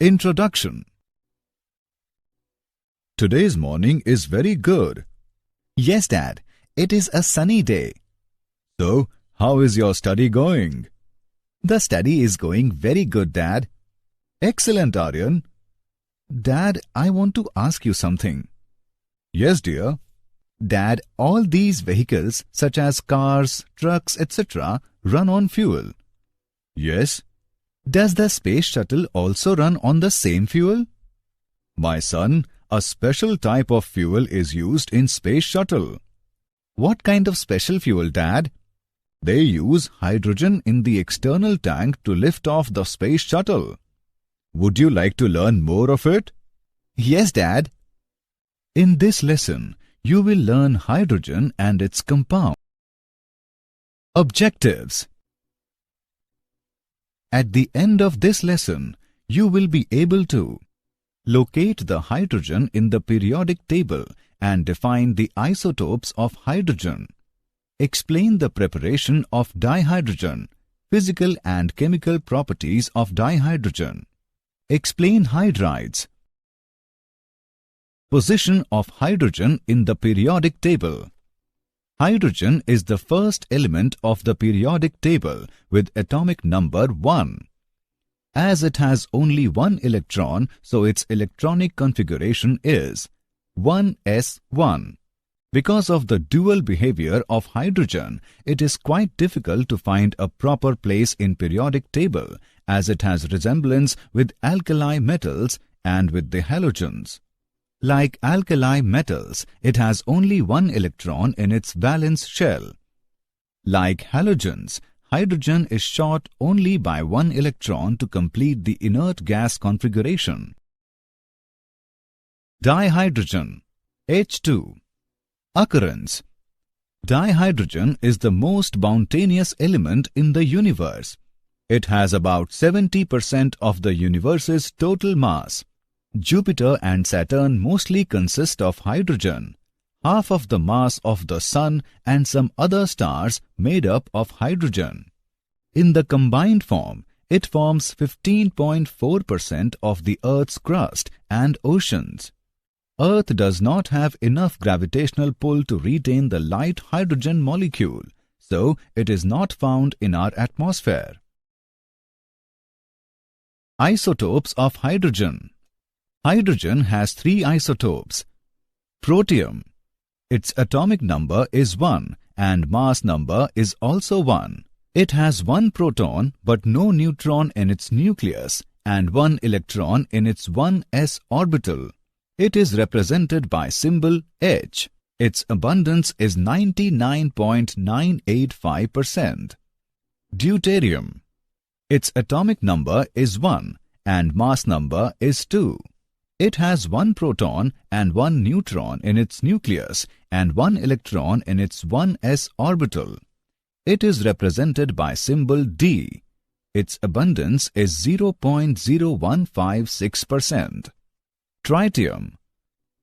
Introduction. Today's morning is very good. Yes, Dad. It is a sunny day. So, how is your study going? The study is going very good, Dad. Excellent, Aryan. Dad, I want to ask you something. Yes, dear. Dad, all these vehicles such as cars, trucks, etc. run on fuel. Yes. Does the space shuttle also run on the same fuel? My son, a special type of fuel is used in space shuttle. What kind of special fuel, Dad? They use hydrogen in the external tank to lift off the space shuttle. Would you like to learn more of it? Yes, Dad. In this lesson, you will learn hydrogen and its compound. Objectives. At the end of this lesson, you will be able to locate the hydrogen in the periodic table and define the isotopes of hydrogen. Explain the preparation of dihydrogen, physical and chemical properties of dihydrogen. Explain hydrides. Position of hydrogen in the periodic table. Hydrogen is the first element of the periodic table with atomic number 1. As it has only one electron, so its electronic configuration is 1s1. Because of the dual behavior of hydrogen, it is quite difficult to find a proper place in periodic table as it has resemblance with alkali metals and with the halogens. Like alkali metals, it has only one electron in its valence shell. Like halogens, hydrogen is short only by one electron to complete the inert gas configuration. Dihydrogen, H2. Occurrence. Dihydrogen is the most spontaneous element in the universe. It has about 70% of the universe's total mass. Jupiter and Saturn mostly consist of hydrogen. Half of the mass of the Sun and some other stars made up of hydrogen. In the combined form, it forms 15.4% of the Earth's crust and oceans. Earth does not have enough gravitational pull to retain the light hydrogen molecule, so it is not found in our atmosphere. Isotopes of hydrogen. Hydrogen has 3 isotopes. Protium. Its atomic number is 1 and mass number is also 1. It has 1 proton but no neutron in its nucleus and 1 electron in its 1s orbital. It is represented by symbol H. Its abundance is 99.985%. Deuterium. Its atomic number is 1 and mass number is 2. It has 1 proton and 1 neutron in its nucleus and 1 electron in its 1s orbital. It is represented by symbol D. Its abundance is 0.0156%. Tritium.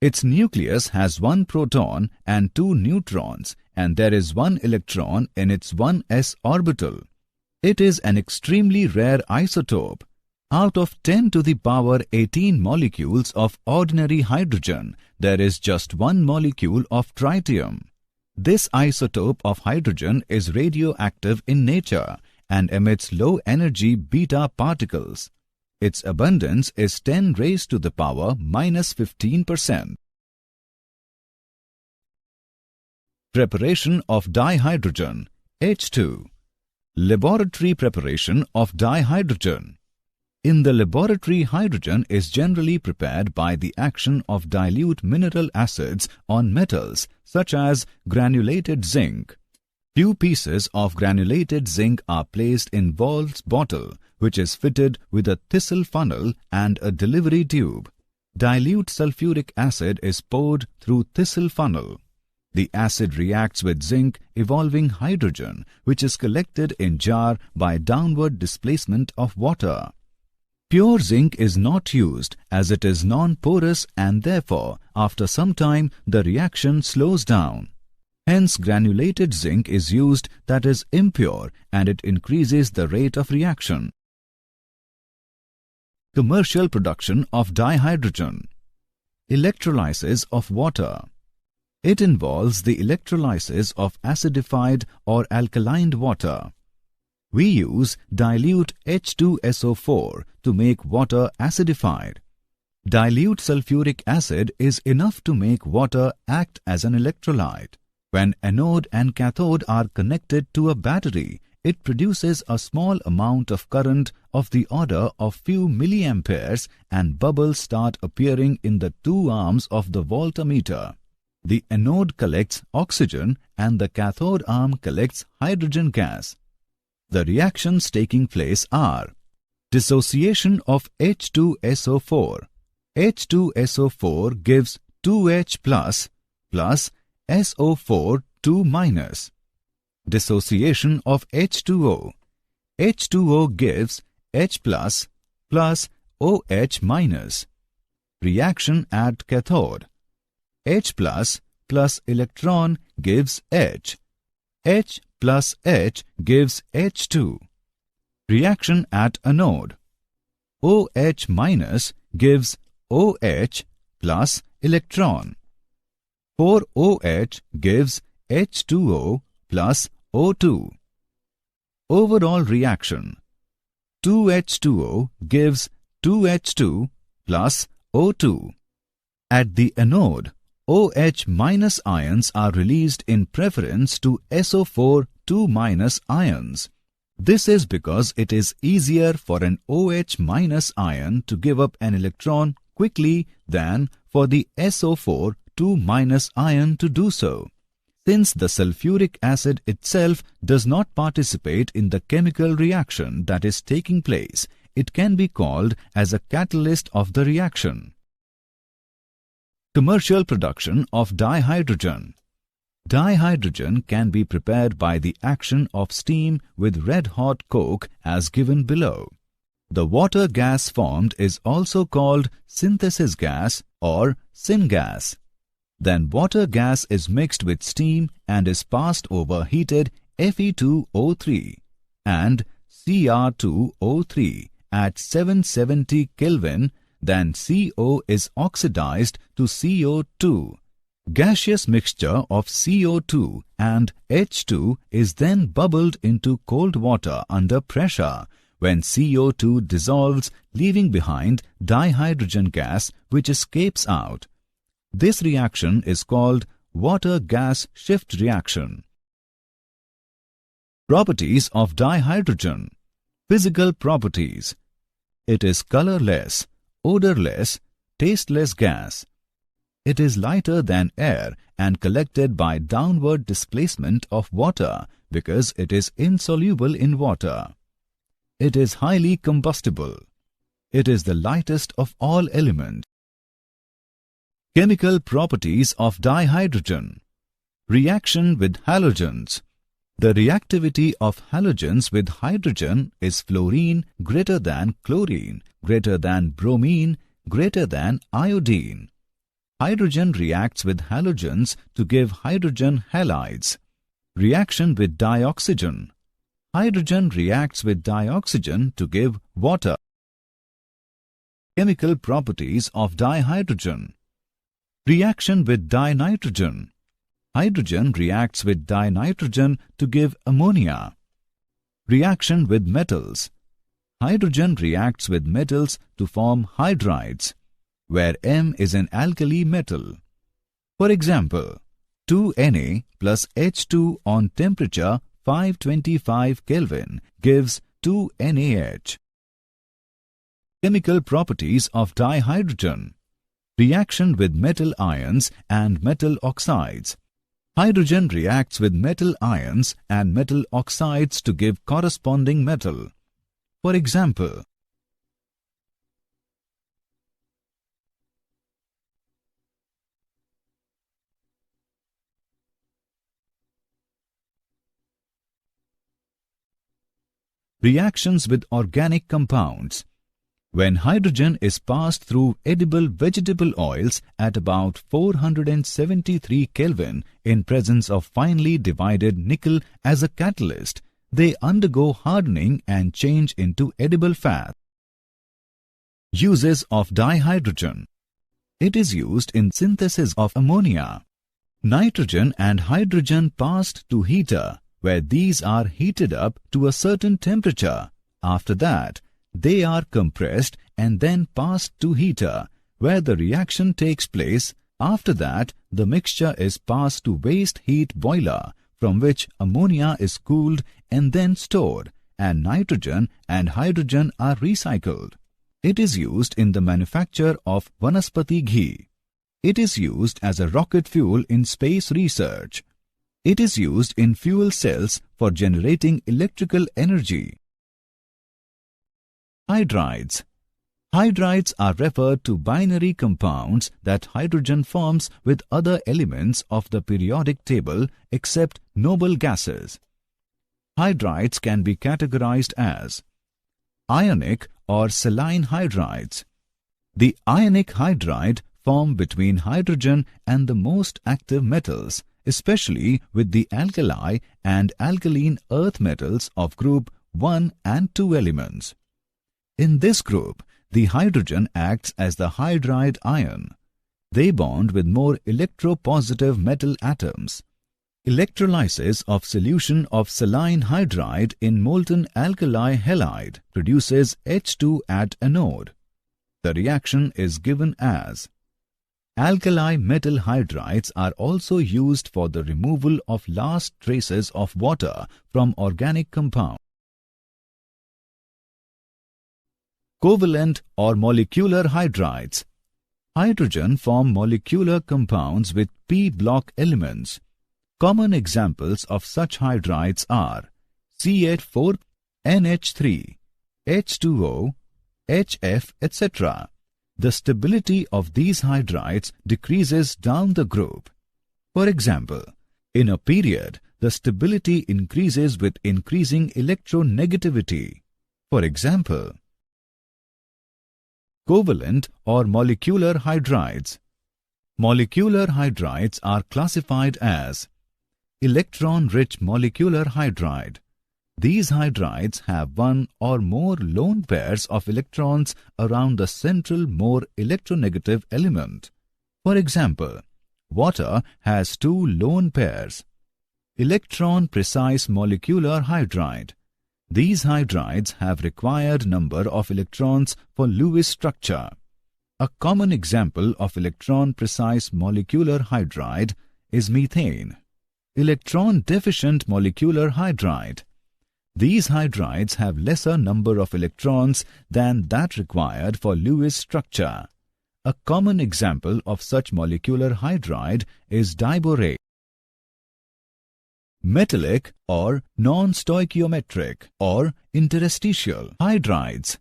Its nucleus has 1 proton and 2 neutrons and there is 1 electron in its 1s orbital. It is an extremely rare isotope. Out of 10 to the power 18 molecules of ordinary hydrogen, there is just 1 molecule of tritium. This isotope of hydrogen is radioactive in nature and emits low-energy beta particles. Its abundance is 10 raised to the power minus 15%. Preparation of dihydrogen, H2. Laboratory preparation of dihydrogen. In the laboratory, hydrogen is generally prepared by the action of dilute mineral acids on metals such as granulated zinc. Few pieces of granulated zinc are placed in Vohl's bottle, which is fitted with a thistle funnel and a delivery tube. Dilute sulfuric acid is poured through thistle funnel. The acid reacts with zinc, evolving hydrogen, which is collected in jar by downward displacement of water. Pure zinc is not used as it is non-porous and therefore, after some time, the reaction slows down. Hence, granulated zinc is used that is impure and it increases the rate of reaction. Commercial production of dihydrogen. Electrolysis of water. It involves the electrolysis of acidified or alkaline water. We use dilute H2SO4 to make water acidified. Dilute sulfuric acid is enough to make water act as an electrolyte. When anode and cathode are connected to a battery, it produces a small amount of current of the order of few milliamperes and bubbles start appearing in the two arms of the voltmeter. The anode collects oxygen and the cathode arm collects hydrogen gas. The reactions taking place are dissociation of H2SO4. H2SO4 gives 2H plus SO4 2 minus. Dissociation of H2O. H2O gives H plus OH minus. Reaction at cathode. H plus electron gives H. H plus H gives H2. Reaction at anode. OH minus gives OH plus electron. 4OH gives H2O plus O2. Overall reaction. 2H2O gives 2H2 plus O2. At the anode, OH minus ions are released in preference to SO4 2 minus ions. This is because it is easier for an OH minus ion to give up an electron quickly than for the SO4 2 minus ion to do so. Since the sulfuric acid itself does not participate in the chemical reaction that is taking place, it can be called as a catalyst of the reaction. Commercial production of dihydrogen. Dihydrogen can be prepared by the action of steam with red-hot coke as given below. The water gas formed is also called synthesis gas or syngas. Then water gas is mixed with steam and is passed over heated Fe2O3 and Cr2O3 at 770 Kelvin. Then CO is oxidized to CO2. Gaseous mixture of CO2 and H2 is then bubbled into cold water under pressure when CO2 dissolves, leaving behind dihydrogen gas which escapes out. This reaction is called water-gas shift reaction. Properties of dihydrogen. Physical properties. It is colorless, odorless, tasteless gas. It is lighter than air and collected by downward displacement of water because it is insoluble in water. It is highly combustible. It is the lightest of all elements. Chemical properties of dihydrogen. Reaction with halogens. The reactivity of halogens with hydrogen is fluorine greater than chlorine, greater than bromine, greater than iodine. Hydrogen reacts with halogens to give hydrogen halides. Reaction with dioxygen. Hydrogen reacts with dioxygen to give water. Chemical properties of dihydrogen. Reaction with dinitrogen. Hydrogen reacts with dinitrogen to give ammonia. Reaction with metals. Hydrogen reacts with metals to form hydrides, where M is an alkali metal. For example, 2Na plus H2 on temperature 525 Kelvin gives 2NaH. Chemical properties of dihydrogen. Reaction with metal ions and metal oxides. Hydrogen reacts with metal ions and metal oxides to give corresponding metal. For example, reactions with organic compounds. When hydrogen is passed through edible vegetable oils at about 473 Kelvin in presence of finely divided nickel as a catalyst, they undergo hardening and change into edible fat. Uses of dihydrogen. It is used in synthesis of ammonia. Nitrogen and hydrogen passed to heater, where these are heated up to a certain temperature. After that, they are compressed and then passed to heater, where the reaction takes place. After that, the mixture is passed to waste heat boiler, from which ammonia is cooled and then stored, and nitrogen and hydrogen are recycled. It is used in the manufacture of vanaspati ghee. It is used as a rocket fuel in space research. It is used in fuel cells for generating electrical energy. Hydrides. Hydrides are referred to binary compounds that hydrogen forms with other elements of the periodic table except noble gases. Hydrides can be categorized as ionic or saline hydrides. The ionic hydride form between hydrogen and the most active metals, especially with the alkali and alkaline earth metals of group 1 and 2 elements. In this group, the hydrogen acts as the hydride ion. They bond with more electropositive metal atoms. Electrolysis of solution of saline hydride in molten alkali halide produces H2 at anode. The reaction is given as. Alkali metal hydrides are also used for the removal of last traces of water from organic compounds. Covalent or molecular hydrides. Hydrogen form molecular compounds with p-block elements. Common examples of such hydrides are CH4, NH3, H2O, HF, etc. The stability of these hydrides decreases down the group. For example, in a period, the stability increases with increasing electronegativity. For example, covalent or molecular hydrides. Molecular hydrides are classified as electron-rich molecular hydride. These hydrides have one or more lone pairs of electrons around the central more electronegative element. For example, water has 2 lone pairs. Electron-precise molecular hydride. These hydrides have required number of electrons for Lewis structure. A common example of electron-precise molecular hydride is methane. Electron-deficient molecular hydride. These hydrides have lesser number of electrons than that required for Lewis structure. A common example of such molecular hydride is diborate. Metallic or non-stoichiometric or interstitial hydrides.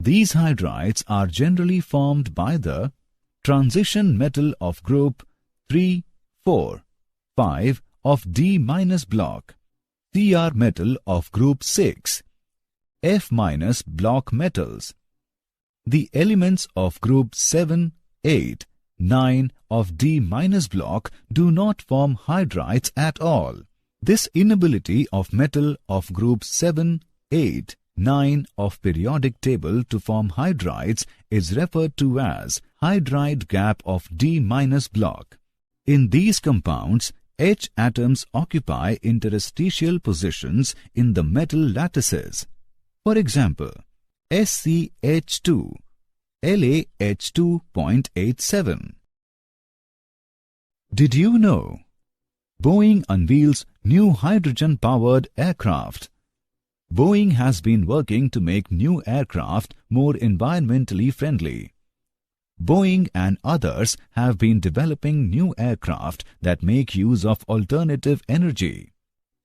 These hydrides are generally formed by the transition metal of group 3, 4, 5 of D- block, Cr metal of group 6, F- block metals. The elements of group 7, 8, 9 of D- block do not form hydrides at all. This inability of metal of group 7, 8, 9 of periodic table to form hydrides is referred to as hydride gap of D- block. In these compounds, H atoms occupy interstitial positions in the metal lattices. For example, SCH2, LaH2.87. Did you know? Boeing unveils new hydrogen-powered aircraft. Boeing has been working to make new aircraft more environmentally friendly. Boeing and others have been developing new aircraft that make use of alternative energy.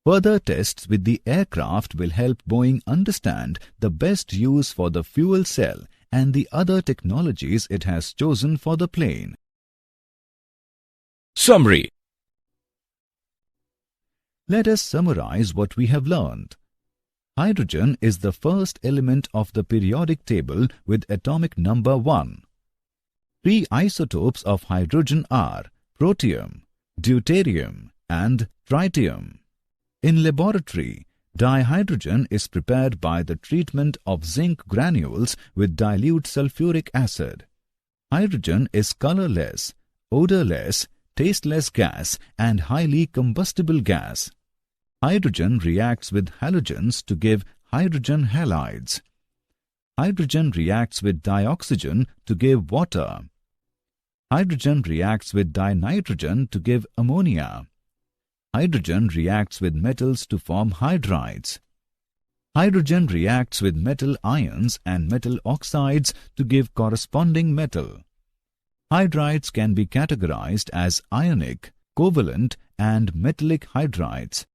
Further tests with the aircraft will help Boeing understand the best use for the fuel cell and the other technologies it has chosen for the plane. Summary. Let us summarize what we have learned. Hydrogen is the first element of the periodic table with atomic number 1. 3 isotopes of hydrogen are protium, deuterium and tritium. In laboratory, Dihydrogen is prepared by the treatment of zinc granules with dilute sulfuric acid. Hydrogen is colorless, odorless, tasteless gas and highly combustible gas. Hydrogen reacts with halogens to give hydrogen halides. Hydrogen reacts with dioxygen to give water. Hydrogen reacts with dinitrogen to give ammonia. Hydrogen reacts with metals to form hydrides. Hydrogen reacts with metal ions and metal oxides to give corresponding metal. Hydrides can be categorized as ionic, covalent and metallic hydrides.